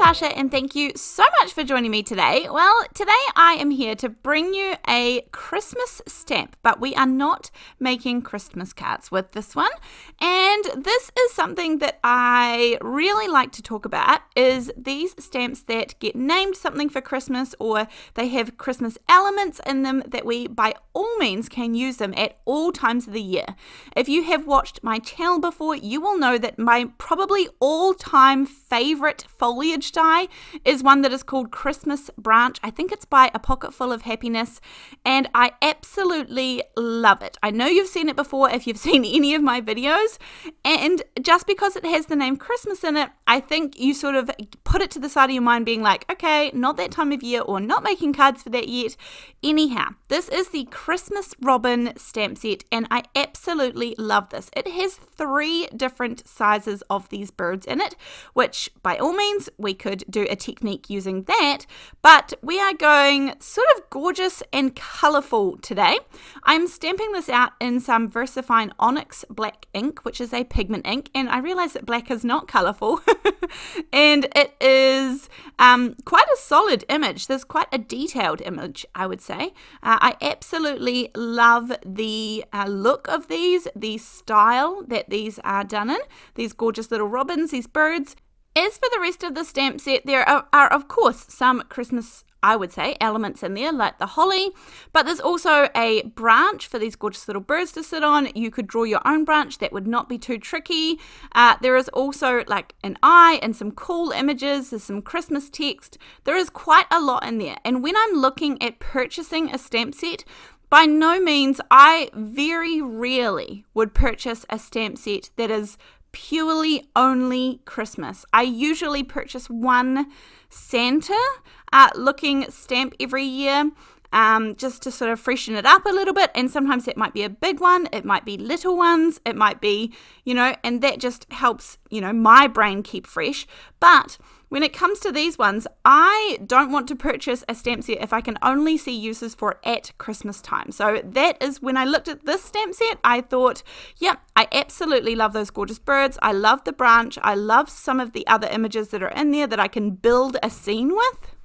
Natasha, and thank you so much for joining me today. Well, today I am here to bring you a Christmas stamp, but we are not making Christmas cards with this one. And this is something that I really like to talk about, is these stamps that get named something for Christmas, or they have Christmas elements in them that we by all means can use them at all times of the year. If you have watched my channel before, you will know that my probably all-time favorite foliage die is one that is called Christmas Branch. I think it's by A Pocket Full of Happiness, and I absolutely love it. I know you've seen it before if you've seen any of my videos, and just because it has the name Christmas in it, I think you sort of put it to the side of your mind being like, okay, not that time of year, or not making cards for that yet. Anyhow, this is the Christmas Robin stamp set, and I absolutely love this. It has 3 different sizes of these birds in it, which by all means we could do a technique using that, but we are going sort of gorgeous and colourful today. I'm stamping this out in some VersaFine Onyx black ink, which is a pigment ink, and I realise that black is not colourful and it is quite a solid image. There's quite a detailed image, I would say. I absolutely love the look of these, the style that these are done in, these gorgeous little robins, these birds. As for the rest of the stamp set, there are of course some Christmas, I would say, elements in there like the holly, but there's also a branch for these gorgeous little birds to sit on. You could draw your own branch, that would not be too tricky. There is also like an eye and some cool images. There's some Christmas text. There is quite a lot in there, and when I'm looking at purchasing a stamp set, by no means, I very rarely would purchase a stamp set that is purely only Christmas. I usually purchase one Santa looking stamp every year, just to sort of freshen it up a little bit, and sometimes it might be a big one, it might be little ones, it might be, and that just helps, my brain keep fresh. But when it comes to these ones, I don't want to purchase a stamp set if I can only see uses for it at Christmas time. So that is when I looked at this stamp set, I thought, yeah, I absolutely love those gorgeous birds. I love the branch. I love some of the other images that are in there that I can build a scene with.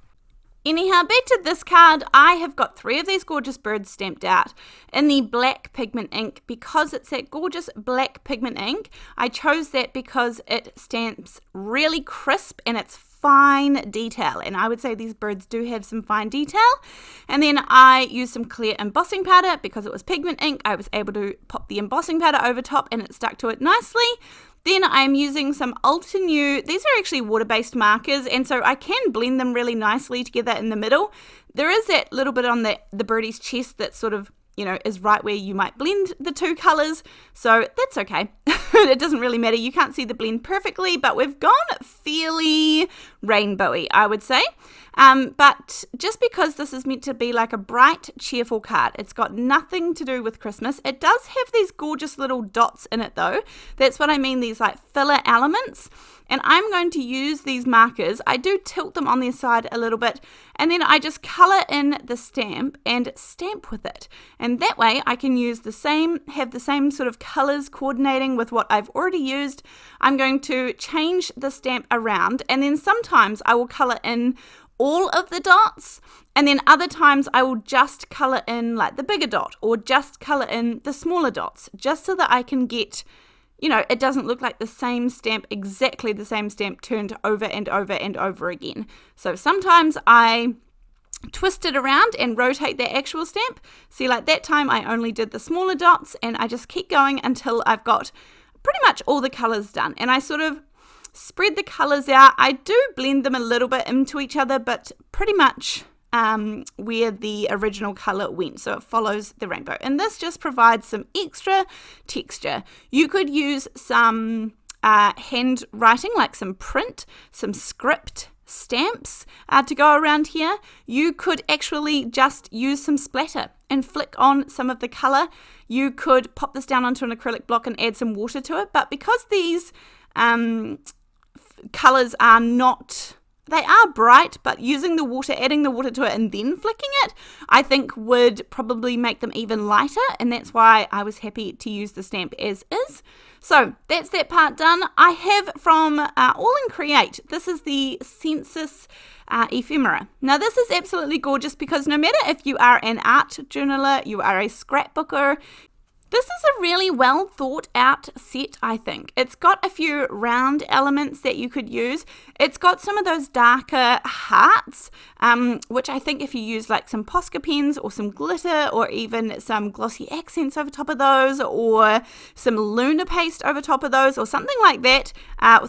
Anyhow, back to this card, I have got 3 of these gorgeous birds stamped out in the black pigment ink. Because it's that gorgeous black pigment ink, I chose that because it stamps really crisp and it's fine detail, and I would say these birds do have some fine detail. And then I used some clear embossing powder. Because it was pigment ink, I was able to pop the embossing powder over top and it stuck to it nicely. Then I'm using some Altenew. These are actually water-based markers, and so I can blend them really nicely together in the middle. There is that little bit on the birdie's chest that sort of, is right where you might blend the 2 colours, so that's okay. It doesn't really matter. You can't see the blend perfectly, but we've gone fairly rainbowy, I would say. But just because this is meant to be like a bright, cheerful card, it's got nothing to do with Christmas. It does have these gorgeous little dots in it though. That's what I mean, these like filler elements. And I'm going to use these markers. I do tilt them on their side a little bit, and then I just colour in the stamp and stamp with it. And that way I can have the same sort of colours coordinating with what I've already used. I'm going to change the stamp around, and then sometimes I will colour in all of the dots, and then other times I will just colour in like the bigger dot, or just colour in the smaller dots, just so that I can get, it doesn't look like the same stamp, exactly the same stamp turned over and over and over again. So sometimes I twist it around and rotate the actual stamp. See, like that time I only did the smaller dots, and I just keep going until I've got pretty much all the colours done. And I sort of spread the colours out. I do blend them a little bit into each other, but pretty much where the original colour went, so it follows the rainbow. And this just provides some extra texture. You could use some handwriting, like some print, some script stamps to go around here. You could actually just use some splatter and flick on some of the colour. You could pop this down onto an acrylic block and add some water to it, but because these colours are not, they are bright, but using the water, adding the water to it and then flicking it, I think would probably make them even lighter, and that's why I was happy to use the stamp as is. So that's that part done. I have from All in Create, this is the Sensus Ephemera. Now this is absolutely gorgeous because no matter if you are an art journaler, you are a scrapbooker, this is a really well thought out set, I think. It's got a few round elements that you could use. It's got some of those darker hearts, which I think if you use like some Posca pens or some glitter or even some glossy accents over top of those or some lunar paste over top of those or something like that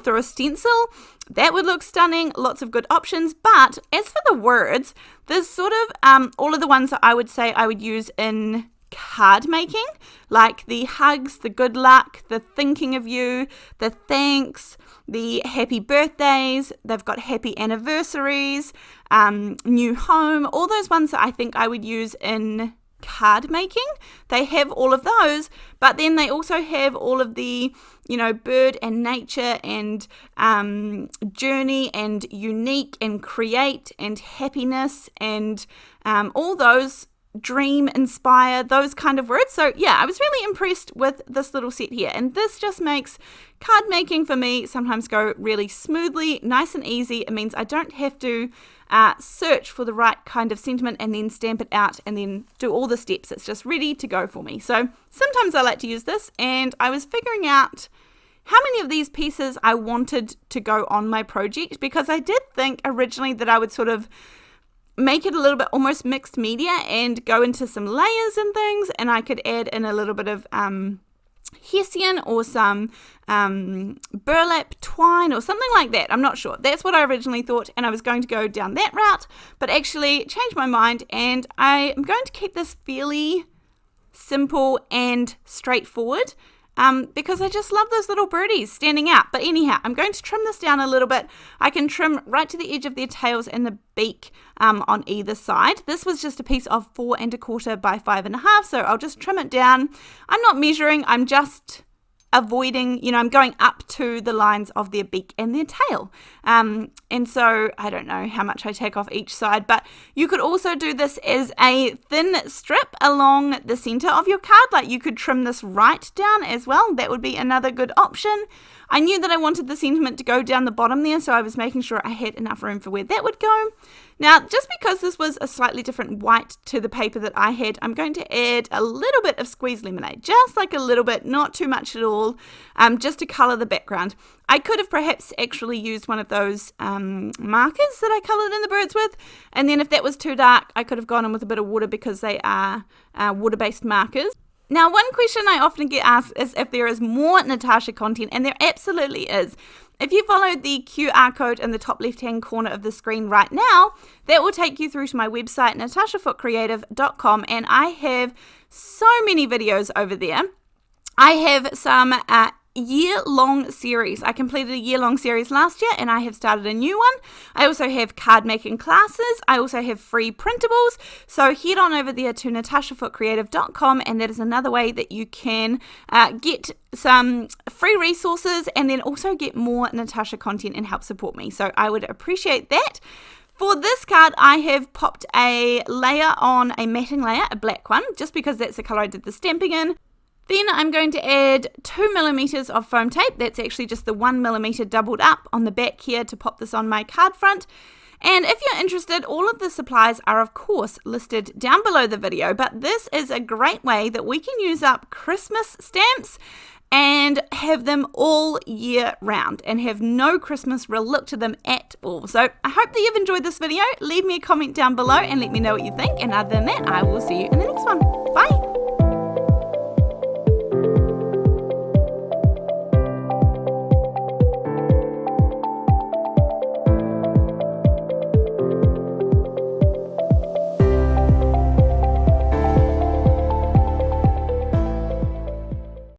through a stencil, that would look stunning. Lots of good options. But as for the words, there's sort of all of the ones that I would say I would use in card making, like the hugs, the good luck, the thinking of you, the thanks, the happy birthdays. They've got happy anniversaries, new home, all those ones that I think I would use in card making. They have all of those, but then they also have all of the, bird and nature and journey and unique and create and happiness and all those dream, inspire, those kind of words. So yeah, I was really impressed with this little set here, and this just makes card making for me sometimes go really smoothly, nice and easy. It means I don't have to search for the right kind of sentiment and then stamp it out and then do all the steps. It's just ready to go for me. So sometimes I like to use this, and I was figuring out how many of these pieces I wanted to go on my project, because I did think originally that I would sort of make it a little bit almost mixed media and go into some layers and things, and I could add in a little bit of hessian or some burlap twine or something like that. I'm not sure. That's what I originally thought, and I was going to go down that route, but actually changed my mind, and I am going to keep this fairly simple and straightforward. Because I just love those little birdies standing out. But anyhow, I'm going to trim this down a little bit. I can trim right to the edge of their tails and the beak on either side. This was just a piece of 4 1/4 by 5 1/2, so I'll just trim it down. I'm not measuring, I'm just avoiding, I'm going up to the lines of their beak and their tail. And so I don't know how much I take off each side, but you could also do this as a thin strip along the center of your card. Like you could trim this right down as well. That would be another good option. I knew that I wanted the sentiment to go down the bottom there, so I was making sure I had enough room for where that would go. Now, just because this was a slightly different white to the paper that I had, I'm going to add a little bit of squeezed lemonade, just like a little bit, not too much at all, just to colour the background. I could have perhaps actually used one of those markers that I coloured in the birds with, and then if that was too dark, I could have gone in with a bit of water because they are water-based markers. Now, one question I often get asked is if there is more Natasha content, and there absolutely is. If you follow the QR code in the top left-hand corner of the screen right now, that will take you through to my website, natashafootecreative.com, and I have so many videos over there. I have some year-long series. I completed a year-long series last year, and I have started a new one. I also have card making classes. I also have free printables. So head on over there to natashafootecreative.com, and that is another way that you can get some free resources and then also get more Natasha content and help support me. So I would appreciate that. For this card, I have popped a layer on, a matting layer, a black one, just because that's the color I did the stamping in. Then I'm going to add 2mm of foam tape. That's actually just the 1mm doubled up on the back here to pop this on my card front. And if you're interested, all of the supplies are of course listed down below the video, but this is a great way that we can use up Christmas stamps and have them all year round and have no Christmas real look to them at all. So I hope that you've enjoyed this video. Leave me a comment down below and let me know what you think. And other than that, I will see you in the next one. Bye.